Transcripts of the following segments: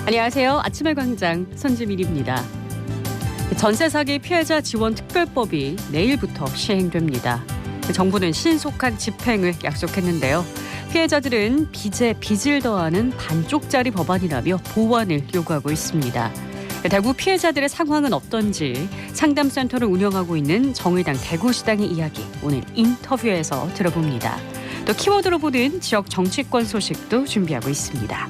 안녕하세요. 아침의 광장 손지민입니다. 전세 사기 피해자 지원 특별법이 내일부터 시행됩니다. 정부는 신속한 집행을 약속했는데요. 피해자들은 빚에 빚을 더하는 반쪽짜리 법안이라며 보완을 요구하고 있습니다. 대구 피해자들의 상황은 어떤지 상담센터를 운영하고 있는 정의당 대구시당의 이야기 오늘 인터뷰에서 들어봅니다. 또 키워드로 보는 지역 정치권 소식도 준비하고 있습니다.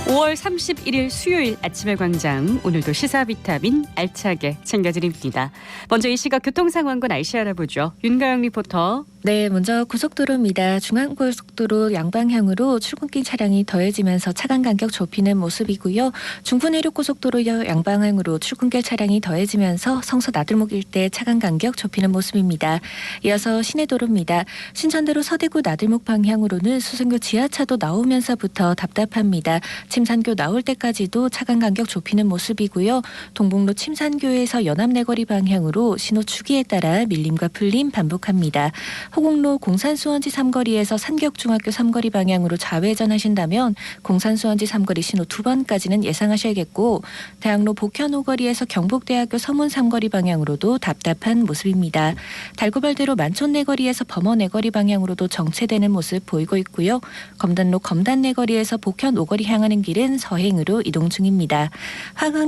5월 31일 수요일 아침의 광장, 오늘도 시사 비타민 알차게 챙겨드립니다. 먼저 이 시각 교통 상황과 날씨 알아보죠. 윤가영 리포터. 네, 먼저 고속도로입니다. 중앙고속도로 양방향으로 출근길 차량이 더해지면서 차간 간격 좁히는 모습이고요. 중부내륙고속도로 양방향으로 출근길 차량이 더해지면서 성서 나들목 일대 차간 간격 좁히는 모습입니다. 이어서 시내도로입니다. 신천대로 서대구 나들목 방향으로는 수성교 지하차도 나오면서부터 답답합니다. 침산교 나올 때까지도 차간 간격 좁히는 모습이고요. 동북로 침산교에서 연암내거리 방향으로 신호 주기에 따라 밀림과 풀림 반복합니다. 호곡로 공산수원지 삼거리에서 산격중학교 삼거리 방향으로 좌회전하신다면 공산수원지 삼거리 신호 2번까지는 예상하셔야겠고, 대학로 복현오거리에서 경북대학교 서문 삼거리 방향으로도 답답한 모습입니다. 달구발대로 만촌내거리에서 범어내거리 방향으로도 정체되는 모습 보이고 있고요. 검단로 검단내거리에서 복현 오거리 향하는 길은 서행으로 이동 중입니다.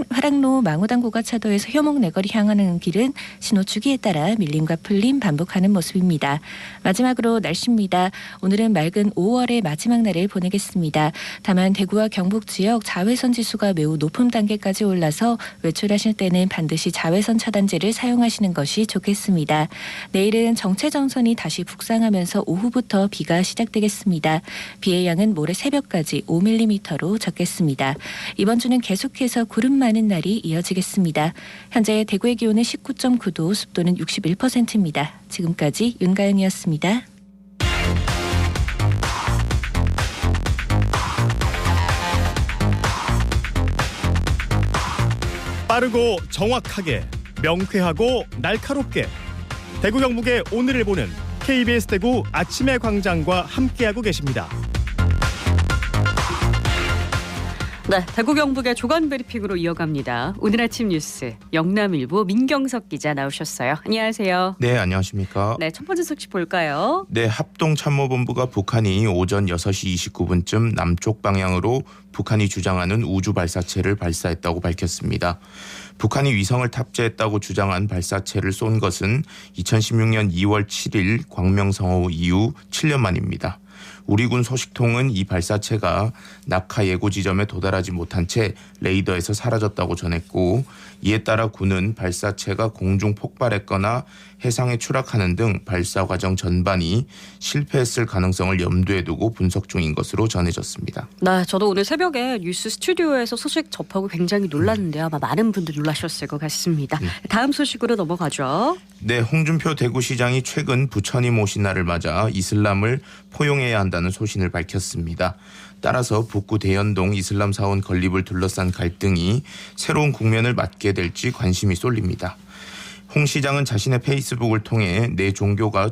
화랑로 망우당 고가차도에서 효목내거리 향하는 길은 신호 주기에 따라 밀림과 풀림 반복하는 모습입니다. 마지막으로 날씨입니다. 오늘은 맑은 5월의 마지막 날을 보내겠습니다. 다만 대구와 경북 지역 자외선 지수가 매우 높은 단계까지 올라서 외출하실 때는 반드시 자외선 차단제를 사용하시는 것이 좋겠습니다. 내일은 정체전선이 다시 북상하면서 오후부터 비가 시작되겠습니다. 비의 양은 모레 새벽까지 5mm로 적겠습니다. 이번 주는 계속해서 구름 많은 날이 이어지겠습니다. 현재 대구의 기온은 19.9도, 습도는 61%입니다. 지금까지 윤가영이었습니다. 빠르고 정확하게, 명쾌하고 날카롭게, 대구 경북의 오늘을 보는 KBS 대구 아침의 광장과 함께하고 계십니다. 네, 대구 경북의 조간 브리핑으로 이어갑니다. 오늘 아침 뉴스 영남일보 민경석 기자 나오셨어요. 안녕하세요. 네, 안녕하십니까. 네, 첫 번째 소식 볼까요? 네, 합동참모본부가 북한이 오전 6시 29분쯤 남쪽 방향으로 북한이 주장하는 우주 발사체를 발사했다고 밝혔습니다. 북한이 위성을 탑재했다고 주장한 발사체를 쏜 것은 2016년 2월 7일 광명성호 이후 7년 만입니다. 우리 군 소식통은 이 발사체가 낙하 예고 지점에 도달하지 못한 채 레이더에서 사라졌다고 전했고, 이에 따라 군은 발사체가 공중 폭발했거나 해상에 추락하는 등 발사 과정 전반이 실패했을 가능성을 염두에 두고 분석 중인 것으로 전해졌습니다. 네, 저도 오늘 새벽에 뉴스 스튜디오에서 소식 접하고 굉장히 놀랐는데요. 아마 많은 분들이 놀라셨을 것 같습니다. 다음 소식으로 넘어가죠. 네, 홍준표 대구시장이 최근 부처님 오신 날을 맞아 이슬람을 포용해야 한다는 소신을 밝혔습니다. 따라서 북구 대연동 이슬람 사원 건립을 둘러싼 갈등이 새로운 국면을 맞게 될지 관심이 쏠립니다. 홍 시장은 자신의 페이스북을 통해 내 종교가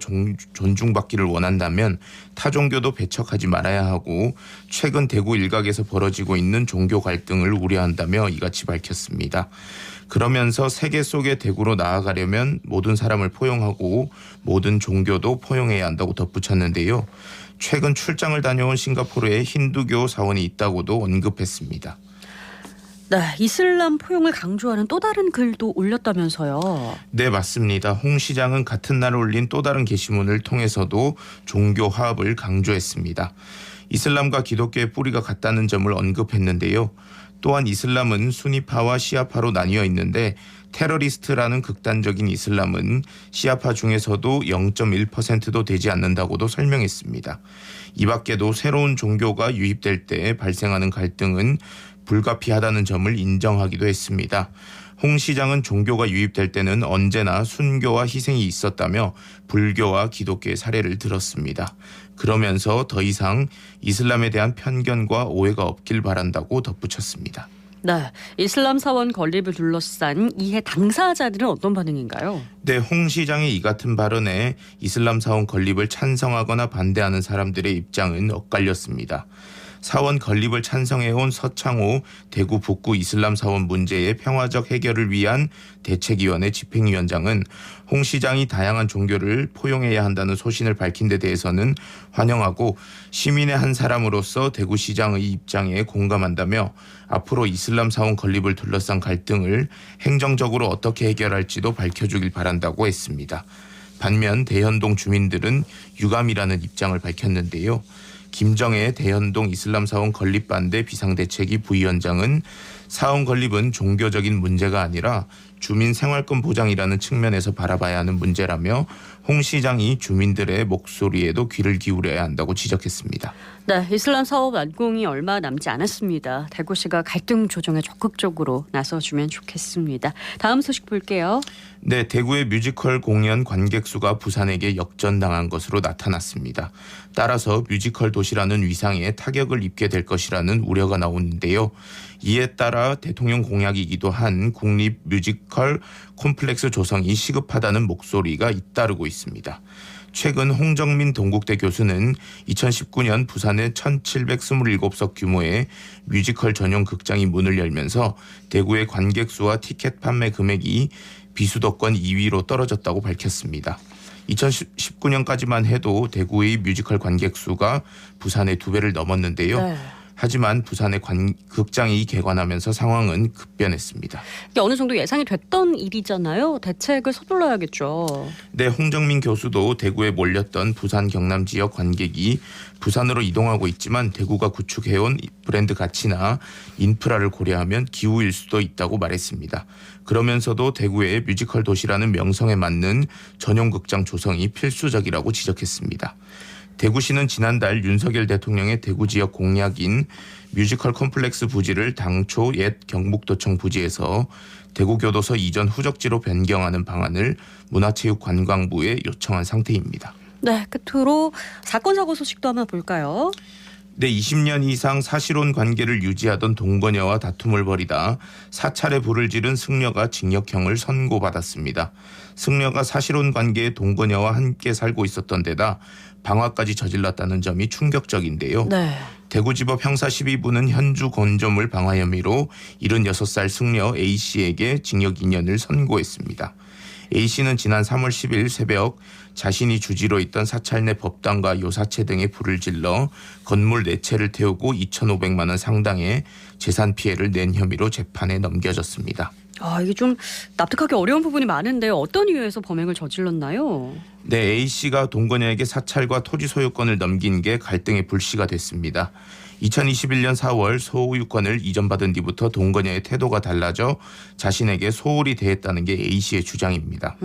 존중받기를 원한다면 타 종교도 배척하지 말아야 하고, 최근 대구 일각에서 벌어지고 있는 종교 갈등을 우려한다며 이같이 밝혔습니다. 그러면서 세계 속의 대구로 나아가려면 모든 사람을 포용하고 모든 종교도 포용해야 한다고 덧붙였는데요. 최근 출장을 다녀온 싱가포르에 힌두교 사원이 있다고도 언급했습니다. 네, 이슬람 포용을 강조하는 또 다른 글도 올렸다면서요. 네, 맞습니다. 홍 시장은 같은 날 올린 또 다른 게시문을 통해서도 종교 화합을 강조했습니다. 이슬람과 기독교의 뿌리가 같다는 점을 언급했는데요. 또한 이슬람은 수니파와 시아파로 나뉘어 있는데, 테러리스트라는 극단적인 이슬람은 시아파 중에서도 0.1%도 되지 않는다고도 설명했습니다. 이 밖에도 새로운 종교가 유입될 때 발생하는 갈등은 불가피하다는 점을 인정하기도 했습니다. 홍 시장은 종교가 유입될 때는 언제나 순교와 희생이 있었다며 불교와 기독교의 사례를 들었습니다. 그러면서 더 이상 이슬람에 대한 편견과 오해가 없길 바란다고 덧붙였습니다. 네, 이슬람 사원 건립을 둘러싼 이해 당사자들은 어떤 반응인가요? 네, 홍 시장의 이 같은 발언에 이슬람 사원 건립을 찬성하거나 반대하는 사람들의 입장은 엇갈렸습니다. 사원 건립을 찬성해온 서창호 대구 북구 이슬람 사원 문제의 평화적 해결을 위한 대책위원회 집행위원장은 홍 시장이 다양한 종교를 포용해야 한다는 소신을 밝힌 데 대해서는 환영하고 시민의 한 사람으로서 대구시장의 입장에 공감한다며 앞으로 이슬람 사원 건립을 둘러싼 갈등을 행정적으로 어떻게 해결할지도 밝혀주길 바란다고 했습니다. 반면 대현동 주민들은 유감이라는 입장을 밝혔는데요. 김정혜 대현동 이슬람 사원 건립 반대 비상대책위 부위원장은 사원 건립은 종교적인 문제가 아니라 주민 생활권 보장이라는 측면에서 바라봐야 하는 문제라며 홍 시장이 주민들의 목소리에도 귀를 기울여야 한다고 지적했습니다. 네, 이슬람 사업 완공이 얼마 남지 않았습니다. 대구시가 갈등 조정에 적극적으로 나서주면 좋겠습니다. 다음 소식 볼게요. 네, 대구의 뮤지컬 공연 관객 수가 부산에게 역전당한 것으로 나타났습니다. 따라서 뮤지컬 도시라는 위상에 타격을 입게 될 것이라는 우려가 나오는데요. 이에 따라 대통령 공약이기도 한 국립 뮤지컬 콤플렉스 조성이 시급하다는 목소리가 잇따르고 있습니다. 최근 홍정민 동국대 교수는 2019년 부산의 1727석 규모의 뮤지컬 전용 극장이 문을 열면서 대구의 관객 수와 티켓 판매 금액이 비수도권 2위로 떨어졌다고 밝혔습니다. 2019년까지만 해도 대구의 뮤지컬 관객 수가 부산의 2배를 넘었는데요. 네. 하지만 부산의 극장이 개관하면서 상황은 급변했습니다. 이게 어느 정도 예상이 됐던 일이잖아요. 대책을 서둘러야겠죠. 네, 홍정민 교수도 대구에 몰렸던 부산 경남 지역 관객이 부산으로 이동하고 있지만 대구가 구축해온 브랜드 가치나 인프라를 고려하면 기후일 수도 있다고 말했습니다. 그러면서도 대구의 뮤지컬 도시라는 명성에 맞는 전용 극장 조성이 필수적이라고 지적했습니다. 대구시는 지난달 윤석열 대통령의 대구 지역 공약인 뮤지컬 콤플렉스 부지를 당초 옛 경북도청 부지에서 대구교도소 이전 후적지로 변경하는 방안을 문화체육관광부에 요청한 상태입니다. 네, 끝으로 사건 사고 소식도 한번 볼까요? 네, 20년 이상 사실혼 관계를 유지하던 동거녀와 다툼을 벌이다 사찰에 불을 지른 승려가 징역형을 선고받았습니다. 승려가 사실혼 관계의 동거녀와 함께 살고 있었던 데다 방화까지 저질렀다는 점이 충격적인데요. 네. 대구지법 형사 12부는 현주 건조물 방화 혐의로 76살 승려 A씨에게 징역 2년을 선고했습니다. A씨는 지난 3월 10일 새벽 자신이 주지로 있던 사찰 내 법당과 요사체 등에 불을 질러 건물 4채를 태우고 2,500만 원 상당의 재산 피해를 낸 혐의로 재판에 넘겨졌습니다. 이게 좀 납득하기 어려운 부분이 많은데 어떤 이유에서 범행을 저질렀나요? 네, A씨가 동거녀에게 사찰과 토지 소유권을 넘긴 게 갈등의 불씨가 됐습니다. 2021년 4월 소유권을 이전받은 뒤부터 동거녀의 태도가 달라져 자신에게 소홀히 대했다는 게 A씨의 주장입니다.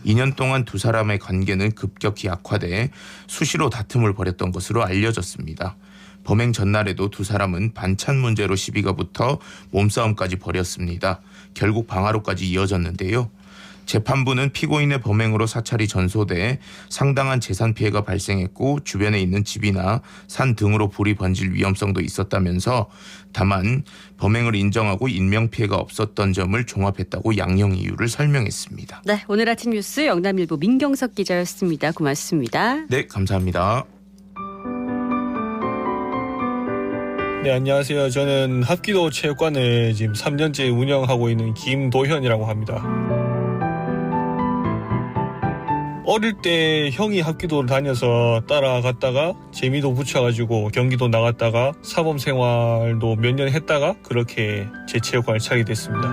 2년 동안 두 사람의 관계는 급격히 악화돼 수시로 다툼을 벌였던 것으로 알려졌습니다. 범행 전날에도 두 사람은 반찬 문제로 시비가 붙어 몸싸움까지 벌였습니다. 결국 방화로까지 이어졌는데요. 재판부는 피고인의 범행으로 사찰이 전소돼 상당한 재산 피해가 발생했고 주변에 있는 집이나 산 등으로 불이 번질 위험성도 있었다면서 다만 범행을 인정하고 인명피해가 없었던 점을 종합했다고 양형 이유를 설명했습니다. 네, 오늘 아침 뉴스 영남일보 민경석 기자였습니다. 고맙습니다. 네, 감사합니다. 네, 안녕하세요. 저는 합기도 체육관을 지금 3년째 운영하고 있는 김도현이라고 합니다. 어릴 때 형이 합기도를 다녀서 따라갔다가 재미도 붙여가지고 경기도 나갔다가 사범 생활도 몇 년 했다가 그렇게 제 체육관을 차게 됐습니다.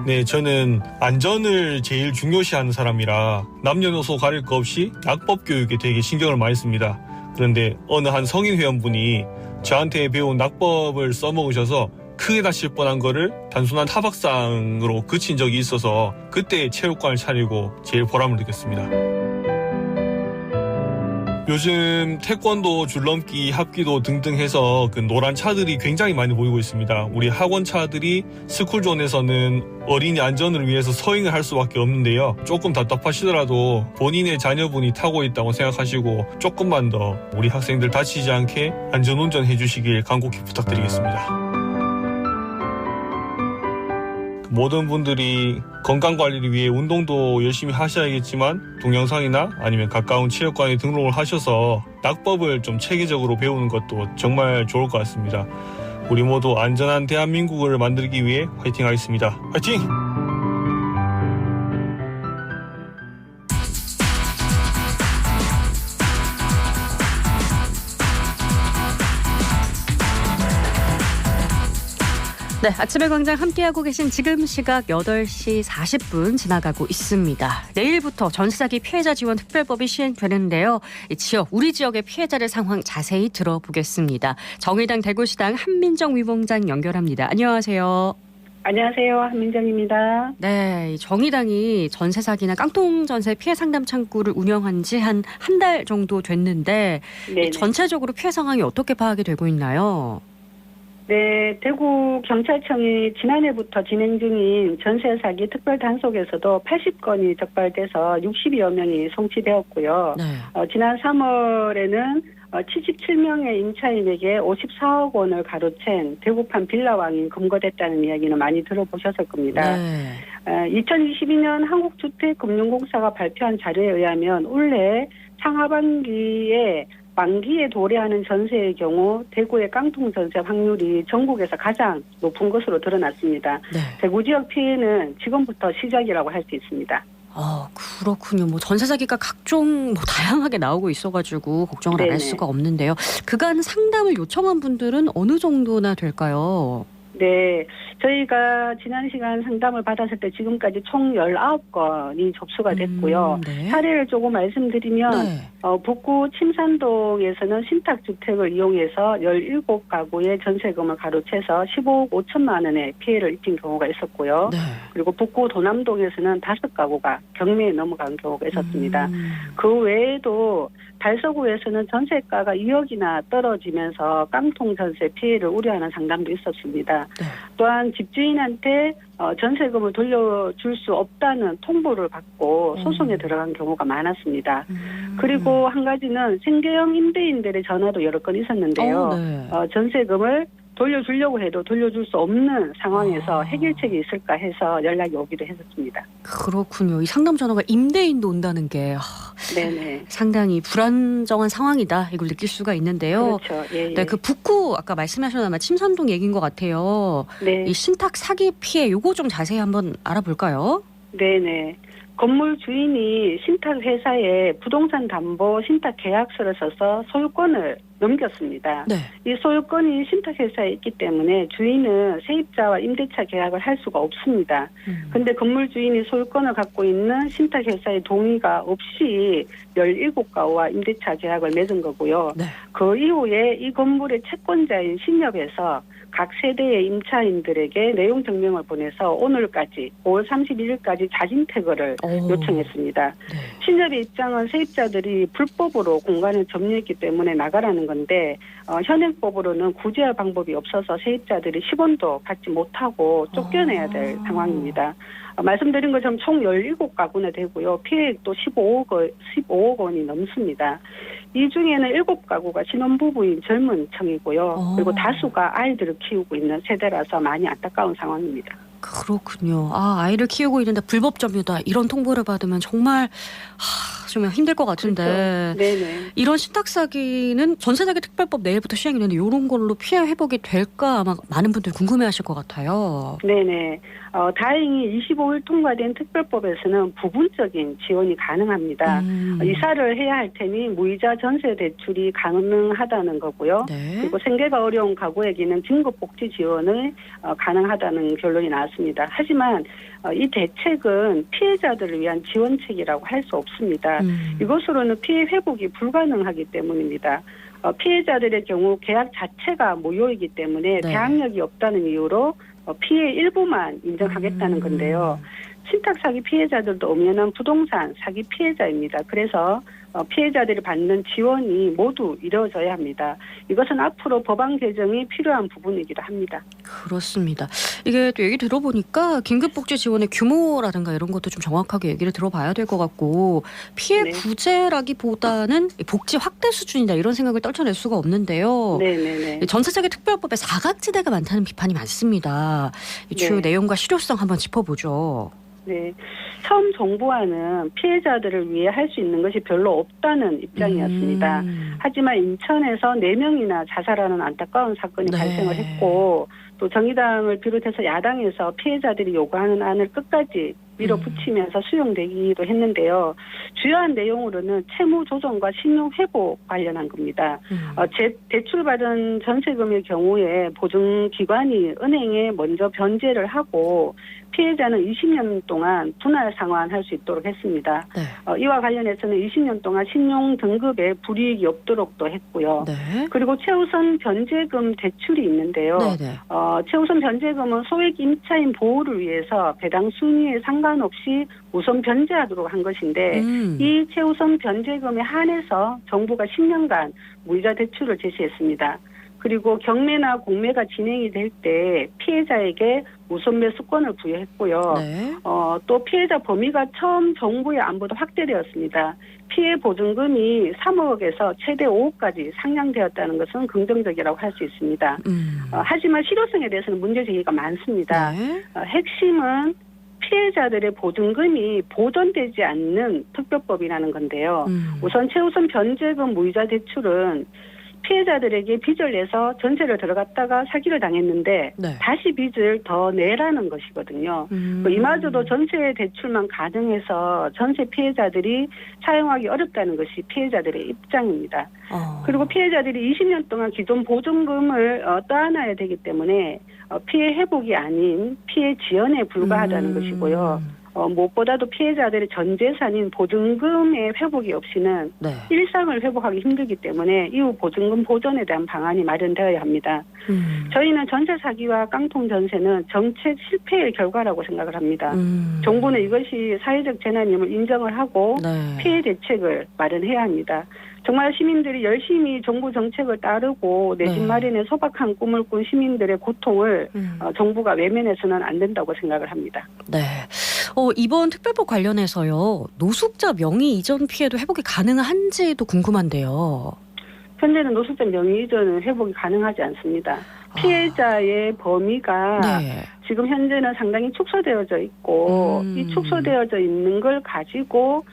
네, 저는 안전을 제일 중요시하는 사람이라 남녀노소 가릴 것 없이 낙법 교육에 되게 신경을 많이 씁니다. 그런데 어느 한 성인 회원분이 저한테 배운 낙법을 써먹으셔서 크게 다칠 뻔한 거를 단순한 타박상으로 그친 적이 있어서 그때 체육관을 차리고 제일 보람을 느꼈습니다. 요즘 태권도, 줄넘기, 합기도 등등 해서 그 노란 차들이 굉장히 많이 보이고 있습니다. 우리 학원 차들이 스쿨존에서는 어린이 안전을 위해서 서행을 할 수밖에 없는데요. 조금 답답하시더라도 본인의 자녀분이 타고 있다고 생각하시고 조금만 더 우리 학생들 다치지 않게 안전운전 해주시길 간곡히 부탁드리겠습니다. 모든 분들이 건강관리를 위해 운동도 열심히 하셔야겠지만 동영상이나 아니면 가까운 체육관에 등록을 하셔서 낙법을 좀 체계적으로 배우는 것도 정말 좋을 것 같습니다. 우리 모두 안전한 대한민국을 만들기 위해 화이팅 하겠습니다. 화이팅! 네, 아침의 광장 함께하고 계신 지금 시각 8시 40분 지나가고 있습니다. 내일부터 전세사기 피해자 지원 특별법이 시행되는데요. 우리 지역의 피해자들 상황 자세히 들어보겠습니다. 정의당 대구시당 한민정 위원장 연결합니다. 안녕하세요. 안녕하세요. 한민정입니다. 네, 정의당이 전세사기나 깡통전세 피해 상담 창구를 운영한 지 한 달 정도 됐는데 전체적으로 피해 상황이 어떻게 파악이 되고 있나요? 네, 대구 경찰청이 지난해부터 진행 중인 전세 사기 특별 단속에서도 80건이 적발돼서 60여 명이 송치되었고요. 네. 지난 3월에는 77명의 임차인에게 54억 원을 가로챈 대구판 빌라왕이 검거됐다는 이야기는 많이 들어보셨을 겁니다. 네. 2022년 한국주택금융공사가 발표한 자료에 의하면 올해 상하반기에 만기에 도래하는 전세의 경우 대구의 깡통 전세 확률이 전국에서 가장 높은 것으로 드러났습니다. 네. 대구 지역 피해는 지금부터 시작이라고 할 수 있습니다. 그렇군요. 전세 사기가 각종 다양하게 나오고 있어가지고 걱정을 안 할 수가 없는데요. 그간 상담을 요청한 분들은 어느 정도나 될까요? 네, 저희가 지난 시간 상담을 받았을 때 지금까지 총 19건이 접수가 됐고요. 네. 사례를 조금 말씀드리면 북구 침산동에서는 신탁주택을 이용해서 17가구의 전세금을 가로채서 15억 5천만 원의 피해를 입힌 경우가 있었고요. 네. 그리고 북구 도남동에서는 5가구가 경매에 넘어간 경우가 있었습니다. 그 외에도 달서구에서는 전세가가 2억이나 떨어지면서 깡통 전세 피해를 우려하는 상담도 있었습니다. 네. 또한 집주인한테 전세금을 돌려줄 수 없다는 통보를 받고 소송에 들어간 경우가 많았습니다. 그리고 한 가지는 생계형 임대인들의 전화도 여러 건 있었는데요. 전세금을 돌려주려고 해도 돌려줄 수 없는 상황에서 해결책이 있을까 해서 연락이 오기도 했었습니다. 그렇군요. 이 상담 전화가 임대인도 온다는 게 네네. 상당히 불안정한 상황이다. 이걸 느낄 수가 있는데요. 그렇죠. 예, 예. 네, 그 북구 아까 말씀하셨던 아마 침산동 얘기인 것 같아요. 네. 이 신탁 사기 피해 요거 좀 자세히 한번 알아볼까요? 네네. 건물 주인이 신탁 회사에 부동산 담보 신탁 계약서를 써서 소유권을 넘겼습니다. 네. 이 소유권이 신탁 회사에 있기 때문에 주인은 세입자와 임대차 계약을 할 수가 없습니다. 그런데 건물 주인이 소유권을 갖고 있는 신탁 회사의 동의가 없이 17가구와 임대차 계약을 맺은 거고요. 네. 그 이후에 이 건물의 채권자인 신협에서 각 세대의 임차인들에게 내용 증명을 보내서 오늘까지 5월 31일까지 자진 퇴거를 요청했습니다. 네. 신협의 입장은 세입자들이 불법으로 공간을 점유했기 때문에 나가라는 건데 현행법으로는 구제할 방법이 없어서 세입자들이 10원도 받지 못하고 쫓겨내야 될 상황입니다. 말씀드린 것처럼 총 17가구나 되고요. 피해액도 15억 원이 넘습니다. 이 중에는 7가구가 신혼부부인 젊은 층이고요. 그리고 다수가 아이들을 키우고 있는 세대라서 많이 안타까운 상황입니다. 그렇군요. 아이를 키우고 있는데 불법 점유다. 이런 통보를 받으면 정말 좀 힘들 것 같은데. 그렇죠. 네네. 이런 신탁 사기는 전세사기 특별법 내일부터 시행이 되는데 이런 걸로 피해 회복이 될까 아마 많은 분들이 궁금해하실 것 같아요. 네네. 다행히 25일 통과된 특별법에서는 부분적인 지원이 가능합니다. 이사를 해야 할 테니 무이자 전세 대출이 가능하다는 거고요. 네. 그리고 생계가 어려운 가구에게는 진급복지 지원을 가능하다는 결론이 나왔습니다. 하지만 이 대책은 피해자들을 위한 지원책이라고 할 수 없습니다. 이것으로는 피해 회복이 불가능하기 때문입니다. 피해자들의 경우 계약 자체가 무효이기 때문에 대항력이 없다는 이유로 피해 일부만 인정하겠다는 건데요. 신탁 신탁 사기 피해자들도 엄연한 부동산 사기 피해자입니다. 그래서 피해자들이 받는 지원이 모두 이루어져야 합니다. 이것은 앞으로 법안 개정이 필요한 부분이기도 합니다. 그렇습니다. 이게 또 얘기 들어보니까 긴급복지 지원의 규모라든가 이런 것도 좀 정확하게 얘기를 들어봐야 될 것 같고 피해 네. 구제라기보다는 복지 확대 수준이다 이런 생각을 떨쳐낼 수가 없는데요. 네네네. 전세사기 특별법에 사각지대가 많다는 비판이 많습니다. 이 주요 네. 내용과 실효성 한번 짚어보죠. 네. 처음 정부와는 피해자들을 위해 할 수 있는 것이 별로 없다는 입장이었습니다. 하지만 인천에서 4명이나 자살하는 안타까운 사건이 네. 발생을 했고 또 정의당을 비롯해서 야당에서 피해자들이 요구하는 안을 끝까지 밀어붙이면서 수용되기도 했는데요. 주요한 내용으로는 채무 조정과 신용 회복 관련한 겁니다. 대출받은 전세금의 경우에 보증기관이 은행에 먼저 변제를 하고 피해자는 20년 동안 분할 상환할 수 있도록 했습니다. 네. 이와 관련해서는 20년 동안 신용 등급에 불이익이 없도록도 했고요. 네. 그리고 최우선 변제금 대출이 있는데요. 네네. 최우선 변제금은 소액 임차인 보호를 위해서 배당 순위에 상관없이 우선 변제하도록 한 것인데 이 최우선 변제금에 한해서 정부가 10년간 무이자 대출을 제시했습니다. 그리고 경매나 공매가 진행이 될 때 피해자에게 우선 매수권을 부여했고요. 네. 또 피해자 범위가 처음 정부의 안보도 확대되었습니다. 피해 보증금이 3억에서 최대 5억까지 상향되었다는 것은 긍정적이라고 할 수 있습니다. 하지만 실효성에 대해서는 문제 제기가 많습니다. 네. 핵심은 피해자들의 보증금이 보전되지 않는 특별법이라는 건데요. 우선 최우선 변제금 무이자 대출은 피해자들에게 빚을 내서 전세를 들어갔다가 사기를 당했는데 네. 다시 빚을 더 내라는 것이거든요. 이마저도 전세 대출만 가능해서 전세 피해자들이 사용하기 어렵다는 것이 피해자들의 입장입니다. 그리고 피해자들이 20년 동안 기존 보증금을 떠안아야 되기 때문에 피해 회복이 아닌 피해 지연에 불과하다는 것이고요. 무엇보다도 피해자들의 전 재산인 보증금의 회복이 없이는 네. 일상을 회복하기 힘들기 때문에 이후 보증금 보전에 대한 방안이 마련되어야 합니다. 저희는 전세 사기와 깡통 전세는 정책 실패의 결과라고 생각을 합니다. 정부는 이것이 사회적 재난임을 인정을 하고 네. 피해 대책을 마련해야 합니다. 정말 시민들이 열심히 정부 정책을 따르고 내 집 네. 마련에 소박한 꿈을 꾼 시민들의 고통을 정부가 외면해서는 안 된다고 생각을 합니다. 네. 이번 특별법 관련해서요. 노숙자 명의 이전 피해도 회복이 가능한지도 궁금한데요. 현재는 노숙자 명의 이전은 회복이 가능하지 않습니다. 피해자의 범위가 네. 지금 현재는 상당히 축소되어져 있고 이 축소되어져 있는 걸 가지고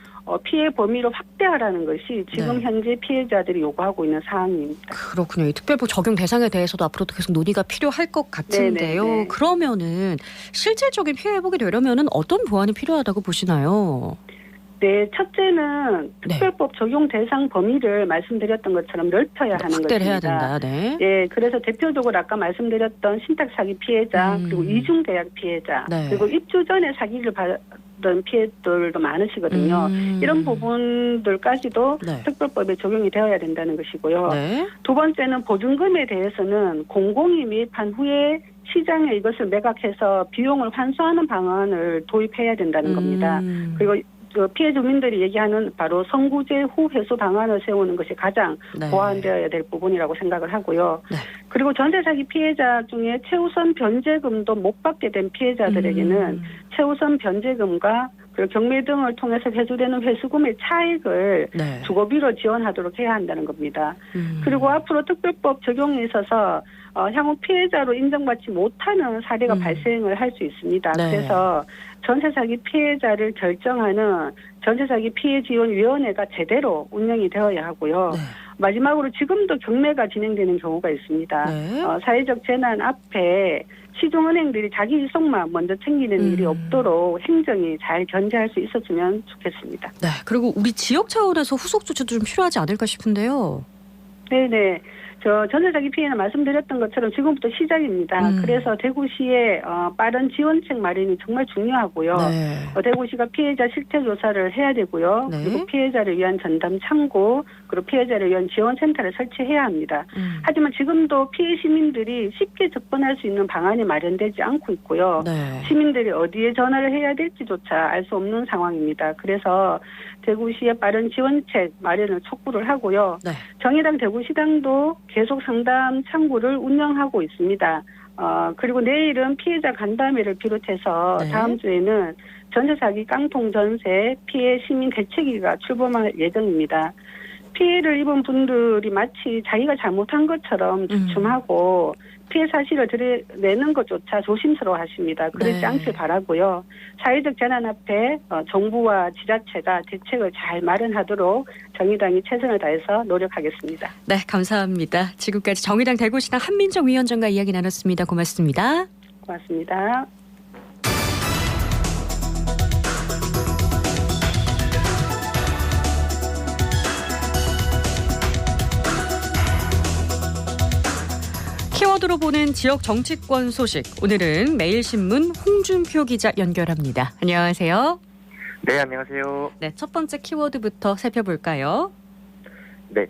피해 범위를 확대하라는 것이 지금 네. 현재 피해자들이 요구하고 있는 사항입니다. 그렇군요. 이 특별법 적용 대상에 대해서도 앞으로도 계속 논의가 필요할 것 같은데요. 네네네. 그러면은 실질적인 피해 회복이 되려면은 어떤 보완이 필요하다고 보시나요? 네, 첫째는 특별법 적용 대상 범위를 말씀드렸던 것처럼 넓혀야 하는 확대를 것입니다. 해야 된다. 네. 예, 그래서 대표적으로 아까 말씀드렸던 신탁 사기 피해자, 그리고 이중 계약 피해자, 네. 그리고 입주 전에 사기를 받은 피해들도 많으시거든요. 이런 부분들까지도 네. 특별법에 적용이 되어야 된다는 것이고요. 네. 두 번째는 보증금에 대해서는 공공이 매입한 후에 시장에 이것을 매각해서 비용을 환수하는 방안을 도입해야 된다는 겁니다. 그리고 피해 주민들이 얘기하는 바로 선구제 후 회수 방안을 세우는 것이 가장 네. 보완되어야 될 부분이라고 생각을 하고요. 네. 그리고 전세 사기 피해자 중에 최우선 변제금도 못 받게 된 피해자들에게는 최우선 변제금과 그리고 경매 등을 통해서 회수되는 회수금의 차익을 네. 주거비로 지원하도록 해야 한다는 겁니다. 그리고 앞으로 특별법 적용에 있어서 향후 피해자로 인정받지 못하는 사례가 발생을 할 수 있습니다. 네. 그래서 전세 사기 피해자를 결정하는 전세 사기 피해 지원 위원회가 제대로 운영이 되어야 하고요. 네. 마지막으로 지금도 경매가 진행되는 경우가 있습니다. 네. 사회적 재난 앞에 시중은행들이 자기 이속만 먼저 챙기는 일이 없도록 행정이 잘 견제할 수 있었으면 좋겠습니다. 네. 그리고 우리 지역 차원에서 후속 조치도 좀 필요하지 않을까 싶은데요. 네네. 저 전세사기 피해는 말씀드렸던 것처럼 지금부터 시작입니다. 그래서 대구시의 빠른 지원책 마련이 정말 중요하고요. 네. 대구시가 피해자 실태 조사를 해야 되고요. 네. 그리고 피해자를 위한 전담 창구, 그리고 피해자를 위한 지원센터를 설치해야 합니다. 하지만 지금도 피해 시민들이 쉽게 접근할 수 있는 방안이 마련되지 않고 있고요. 네. 시민들이 어디에 전화를 해야 될지조차 알 수 없는 상황입니다. 그래서 대구시의 빠른 지원책 마련을 촉구를 하고요. 네. 정의당 대구시당도 계속 상담 창구를 운영하고 있습니다. 그리고 내일은 피해자 간담회를 비롯해서 네. 다음 주에는 전세 사기 깡통 전세 피해 시민 대책위가 출범할 예정입니다. 피해를 입은 분들이 마치 자기가 잘못한 것처럼 주춤하고 피해 사실을 드러내는 것조차 조심스러워하십니다. 그러지 네. 않길 바라고요. 사회적 재난 앞에 정부와 지자체가 대책을 잘 마련하도록 정의당이 최선을 다해서 노력하겠습니다. 네, 감사합니다. 지금까지 정의당 대구시당 한민정 위원장과 이야기 나눴습니다. 고맙습니다. 고맙습니다. 키워드로 보는 지역 정치권 소식. 오늘은 매일신문 홍준표 기자 연결합니다. 안녕하세요. 네, 안녕하세요. 네, 첫 번째 키워드부터 살펴볼까요? 네,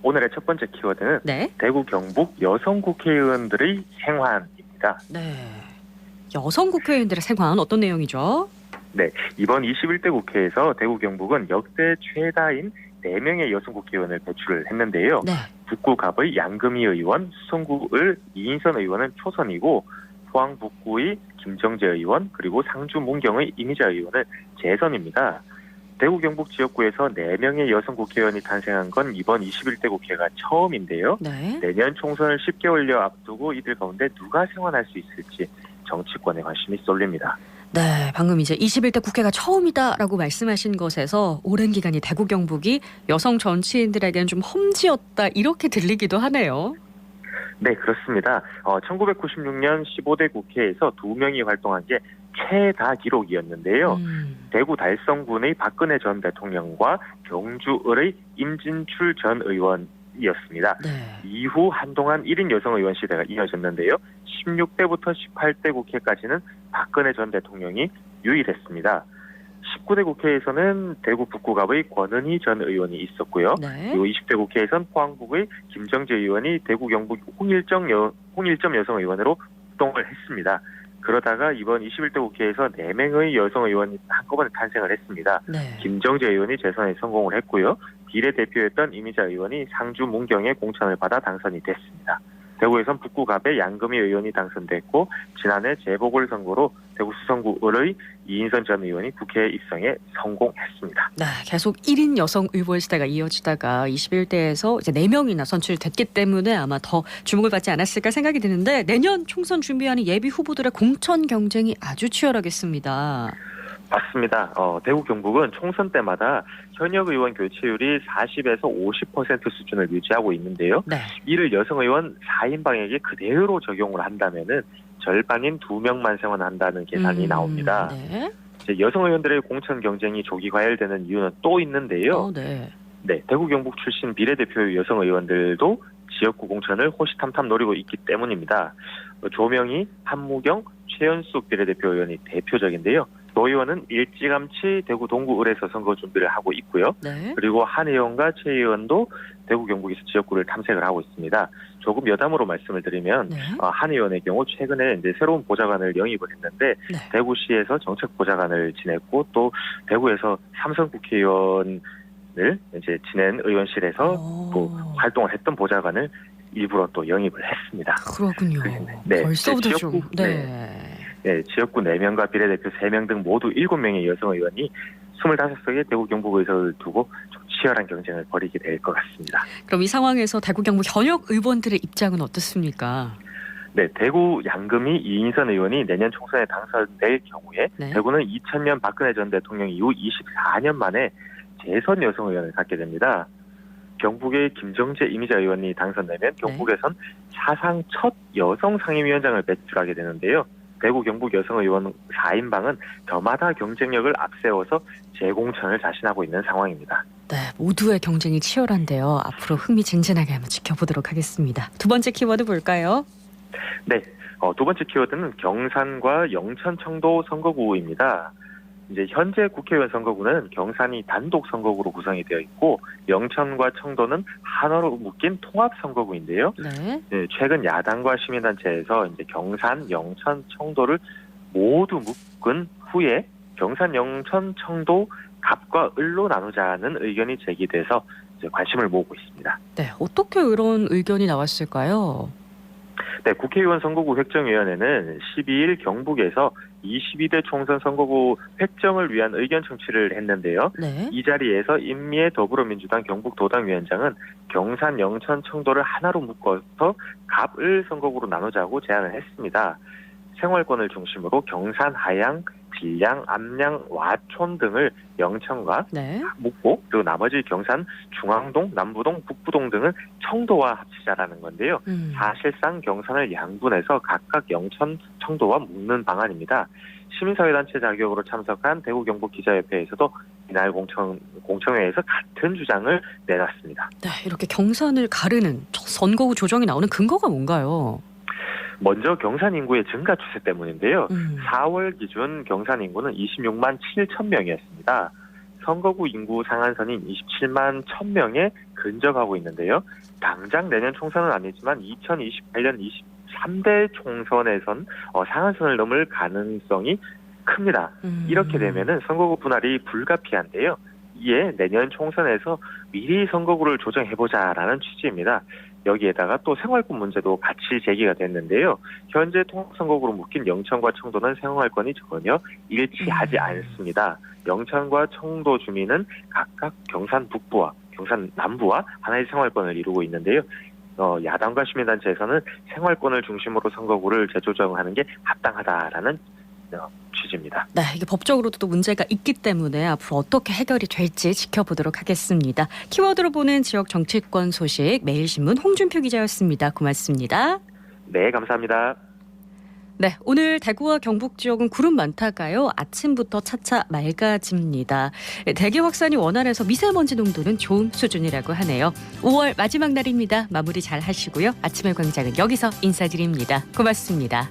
오늘의 첫 번째 키워드는 네. 대구 경북 여성 국회의원들의 생환입니다. 네. 여성 국회의원들의 생활은 어떤 내용이죠? 네, 이번 21대 국회에서 대구 경북은 역대 최다인 4명의 여성 국회의원을 배출을 했는데요. 네. 북구 갑의 양금희 의원, 수성구의 이인선 의원은 초선이고 포항 북구의 김정재 의원, 그리고 상주 문경의 이미자 의원은 재선입니다. 대구 경북 지역구에서 4명의 여성 국회의원이 탄생한 건 이번 21대 국회가 처음인데요. 네. 내년 총선을 10개월여 앞두고 이들 가운데 누가 생활할 수 있을지 정치권에 관심이 쏠립니다. 네, 방금 이제 21대 국회가 처음이다라고 말씀하신 것에서 오랜 기간이 대구 경북이 여성 정치인들에게는 좀 험지였다 이렇게 들리기도 하네요. 네, 그렇습니다. 1996년 15대 국회에서 2명이 활동한 게 최다 기록이었는데요. 대구 달성군의 박근혜 전 대통령과 경주을의 임진출 전 의원이었습니다. 네. 이후 한동안 1인 여성 의원 시대가 이어졌는데요. 16대부터 18대 국회까지는 박근혜 전 대통령이 유일했습니다. 19대 국회에서는 대구 북구갑의 권은희 전 의원이 있었고요. 네. 그리고 20대 국회에서는 포항북의 김정재 의원이 대구 경북 홍일점 여성 의원으로 활동을 했습니다. 그러다가 이번 21대 국회에서 4명의 여성 의원이 한꺼번에 탄생을 했습니다. 네. 김정재 의원이 재선에 성공을 했고요. 비례대표였던 이미자 의원이 상주 문경에 공천을 받아 당선이 됐습니다. 대구에선 북구갑의 양금희 의원이 당선됐고 지난해 재보궐선거로 대구 수성구의 이인선 전 의원이 국회에 입성에 성공했습니다. 네, 계속 1인 여성 의원 시대가 이어지다가 21대에서 이제 4명이나 선출됐기 때문에 아마 더 주목을 받지 않았을까 생각이 드는데 내년 총선 준비하는 예비 후보들의 공천 경쟁이 아주 치열하겠습니다. 맞습니다. 대구 경북은 총선 때마다 현역 의원 교체율이 40에서 50% 수준을 유지하고 있는데요. 네. 이를 여성 의원 4인방에게 그대로 적용을 한다면은 절반인 2명만 생활한다는 계산이 나옵니다. 네. 이제 여성 의원들의 공천 경쟁이 조기 과열되는 이유는 또 있는데요. 네. 네, 대구 경북 출신 비례대표 여성 의원들도 지역구 공천을 호시탐탐 노리고 있기 때문입니다. 조명희, 한무경, 최연숙 비례대표 의원이 대표적인데요. 노 의원은 일찌감치 대구 동구을에서 선거 준비를 하고 있고요. 네. 그리고 한 의원과 최 의원도 대구 경북에서 지역구를 탐색을 하고 있습니다. 조금 여담으로 말씀을 드리면 네. 한 의원의 경우 최근에 이제 새로운 보좌관을 영입을 했는데 네. 대구시에서 정책 보좌관을 지냈고 또 대구에서 삼선 국회의원을 이제 지낸 의원실에서 또 활동을 했던 보좌관을 일부러 또 영입을 했습니다. 그렇군요. 네, 벌써부터 지역구, 좀. 네. 네, 지역구 4명과 비례대표 3명 등 모두 7명의 여성 의원이 25석의 대구 경북 의석을 두고 좀 치열한 경쟁을 벌이게 될 것 같습니다. 그럼 이 상황에서 대구 경북 현역 의원들의 입장은 어떻습니까? 네, 대구 양금희 이인선 의원이 내년 총선에 당선될 경우에 네. 대구는 2000년 박근혜 전 대통령 이후 24년 만에 재선 여성 의원을 갖게 됩니다. 경북의 김정재 이미자 의원이 당선되면 경북에선 사상 첫 여성 상임위원장을 배출하게 되는데요. 대구 경북 여성의원 4인방은 저마다 경쟁력을 앞세워서 재공천을 자신하고 있는 상황입니다. 네, 모두의 경쟁이 치열한데요. 앞으로 흥미진진하게 한번 지켜보도록 하겠습니다. 두 번째 키워드 볼까요? 네, 두 번째 키워드는 경산과 영천, 청도 선거구입니다. 이제 현재 국회의원 선거구는 경산이 단독 선거구로 구성이 되어 있고 영천과 청도는 하나로 묶인 통합 선거구인데요. 네. 네, 최근 야당과 시민단체에서 이제 경산, 영천, 청도를 모두 묶은 후에 경산, 영천, 청도 갑과 을로 나누자는 의견이 제기돼서 이제 관심을 모으고 있습니다. 네, 어떻게 이런 의견이 나왔을까요? 네, 국회의원 선거구 획정위원회는 12일 경북에서 22대 총선 선거구 획정을 위한 의견 청취를 했는데요. 네. 이 자리에서 임미애 더불어민주당 경북도당위원장은 경산, 영천, 청도를 하나로 묶어서 갑, 을 선거구로 나누자고 제안을 했습니다. 생활권을 중심으로 경산, 하양, 진량, 암양, 와촌 등을 영천과 네. 묶고 그리고 나머지 경산, 중앙동, 남부동, 북부동 등을 청도와 합치자라는 건데요. 사실상 경산을 양분해서 각각 영천, 청도와 묶는 방안입니다. 시민사회단체 자격으로 참석한 대구 경북 기자협회에서도 이날 공청회에서 같은 주장을 내놨습니다. 네, 이렇게 경산을 가르는 선거구 조정이 나오는 근거가 뭔가요? 먼저 경산 인구의 증가 추세 때문인데요. 4월 기준 경산 인구는 26만 7천 명이었습니다. 선거구 인구 상한선인 27만 1,000명에 근접하고 있는데요. 당장 내년 총선은 아니지만 2028년 23대 총선에선 상한선을 넘을 가능성이 큽니다. 이렇게 되면은 선거구 분할이 불가피한데요. 이에 내년 총선에서 미리 선거구를 조정해보자라는 취지입니다. 여기에다가 또 생활권 문제도 같이 제기가 됐는데요. 현재 통합선거구로 묶인 영천과 청도는 생활권이 전혀 일치하지 않습니다. 영천과 청도 주민은 각각 경산 북부와 경산 남부와 하나의 생활권을 이루고 있는데요. 야당과 시민단체에서는 생활권을 중심으로 선거구를 재조정하는 게 합당하다라는 취지입니다. 네, 이게 법적으로도 또 문제가 있기 때문에 앞으로 어떻게 해결이 될지 지켜보도록 하겠습니다. 키워드로 보는 지역 정치권 소식 매일신문 홍준표 기자였습니다. 고맙습니다. 네, 감사합니다. 네, 오늘 대구와 경북 지역은 구름 많다가요. 아침부터 차차 맑아집니다. 대기 확산이 원활해서 미세먼지 농도는 좋은 수준이라고 하네요. 5월 마지막 날입니다. 마무리 잘 하시고요. 아침의 광장은 여기서 인사드립니다. 고맙습니다.